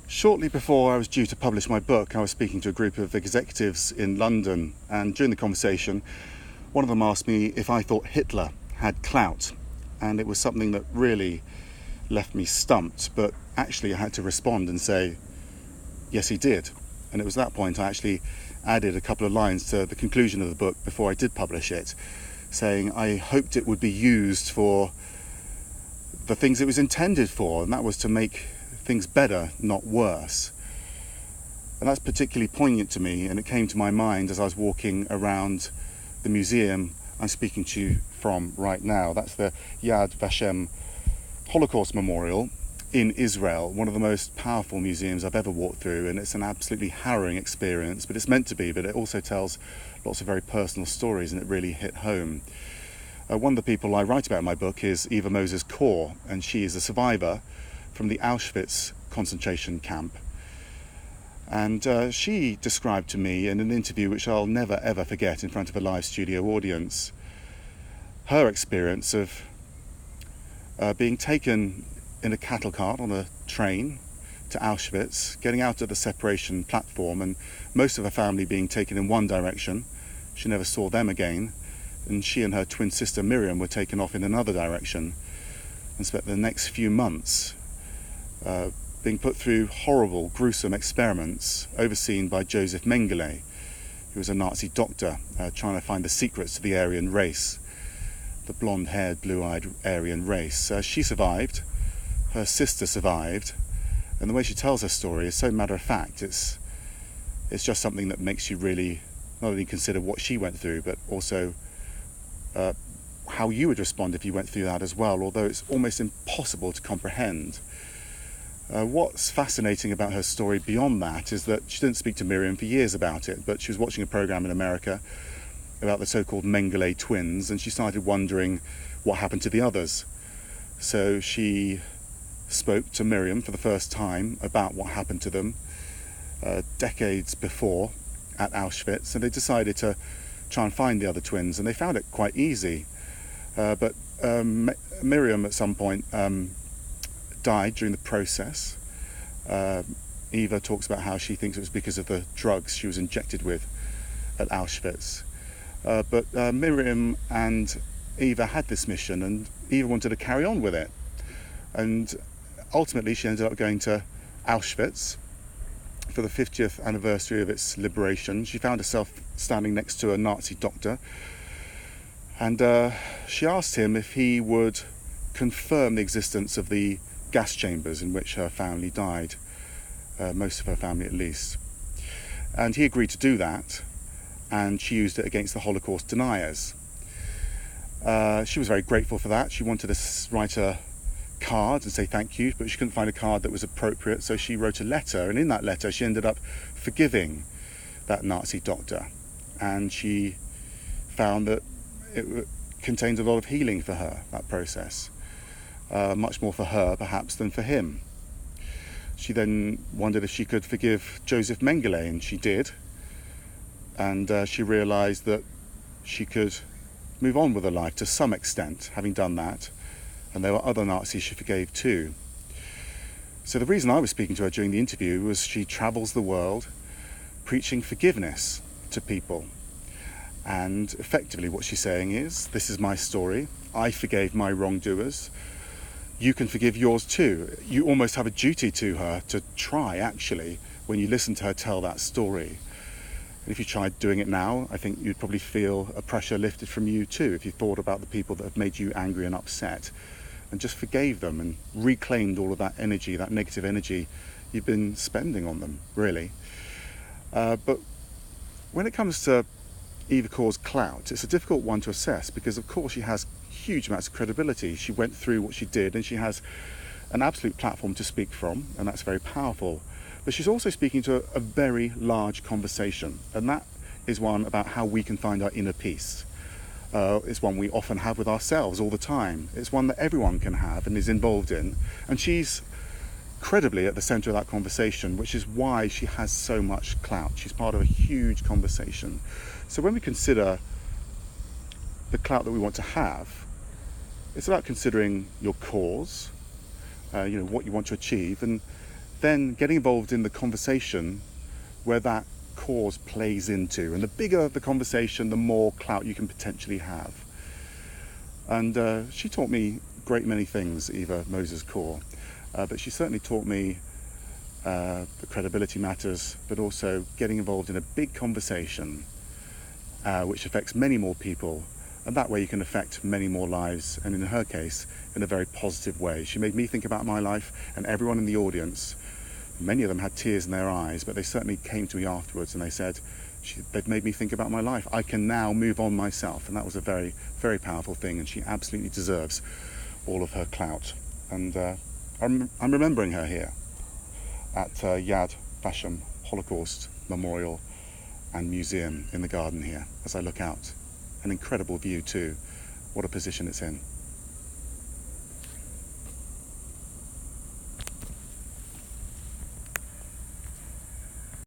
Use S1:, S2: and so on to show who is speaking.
S1: Shortly before I was due to publish my book, I was speaking to a group of executives in London, and during the conversation, one of them asked me if I thought Hitler had clout, and it was something that really left me stumped, but actually I had to respond and say, yes, he did. And it was at that point I actually added a couple of lines to the conclusion of the book before I did publish it, saying I hoped it would be used for the things it was intended for, and that was to make things better, not worse. And that's particularly poignant to me, and it came to my mind as I was walking around the museum I'm speaking to you from right now. That's the Yad Vashem Holocaust Memorial in Israel, one of the most powerful museums I've ever walked through, and it's an absolutely harrowing experience, but it's meant to be, but it also tells lots of very personal stories, and it really hit home. One of the people I write about in my book is Eva Mozes Kor, and she is a survivor from the Auschwitz concentration camp. And she described to me in an interview which I'll never ever forget in front of a live studio audience, her experience of being taken in a cattle cart on a train to Auschwitz, getting out at the separation platform, and most of her family being taken in one direction. She never saw them again, and she and her twin sister Miriam were taken off in another direction, and spent the next few months being put through horrible, gruesome experiments overseen by Joseph Mengele, who was a Nazi doctor trying to find the secrets to the Aryan race, the blonde-haired, blue-eyed Aryan race. She survived, her sister survived, and the way she tells her story is so matter-of-fact. It's just something that makes you really not only consider what she went through, but also how you would respond if you went through that as well, although it's almost impossible to comprehend. What's fascinating about her story beyond that is that she didn't speak to Miriam for years about it, but she was watching a program in America about the so-called Mengele twins, and she started wondering what happened to the others. So she spoke to Miriam for the first time about what happened to them decades before at Auschwitz, and they decided to try and find the other twins, and they found it quite easy. But Miriam at some point died during the process. Eva talks about how she thinks it was because of the drugs she was injected with at Auschwitz. But Miriam and Eva had this mission, and Eva wanted to carry on with it. And ultimately she ended up going to Auschwitz for the 50th anniversary of its liberation. She found herself standing next to a Nazi doctor, and she asked him if he would confirm the existence of the gas chambers in which her family died, most of her family at least. And he agreed to do that, and she used it against the Holocaust deniers. She was very grateful for that. She wanted to write a card and say thank you, but she couldn't find a card that was appropriate, so she wrote a letter, and in that letter she ended up forgiving that Nazi doctor, and she found that it contained a lot of healing for her, that process. Much more for her, perhaps, than for him. She then wondered if she could forgive Joseph Mengele, and she did. And she realised that she could move on with her life to some extent, having done that. And there were other Nazis she forgave too. So the reason I was speaking to her during the interview was she travels the world preaching forgiveness to people. And effectively what she's saying is, this is my story. I forgave my wrongdoers. You can forgive yours too. You almost have a duty to her to try, actually, when you listen to her tell that story. And if you tried doing it now, I think you'd probably feel a pressure lifted from you too, if you thought about the people that have made you angry and upset, and just forgave them and reclaimed all of that energy, that negative energy you've been spending on them, really. But when it comes to Eva Kor's clout, it's a difficult one to assess, because of course she has huge amounts of credibility. She went through what she did, and she has an absolute platform to speak from, and that's very powerful. But she's also speaking to a very large conversation, and that is one about how we can find our inner peace. It's one we often have with ourselves all the time. It's one that everyone can have and is involved in, and she's credibly at the centre of that conversation, which is why she has so much clout. She's part of a huge conversation. So when we consider the clout that we want to have, it's about considering your cause, what you want to achieve, and then getting involved in the conversation where that cause plays into. And the bigger the conversation, the more clout you can potentially have. And she taught me a great many things, Eva Mozes Kor, but she certainly taught me that credibility matters, but also getting involved in a big conversation which affects many more people, and that way you can affect many more lives, and in her case, in a very positive way. She made me think about my life, and everyone in the audience, many of them had tears in their eyes, but they certainly came to me afterwards and they said, they've made me think about my life. I can now move on myself, and that was a very, very powerful thing, and she absolutely deserves all of her clout. And I'm remembering her here at Yad Vashem Holocaust Memorial and Museum in the garden here as I look out. An incredible view too. What a position it's in.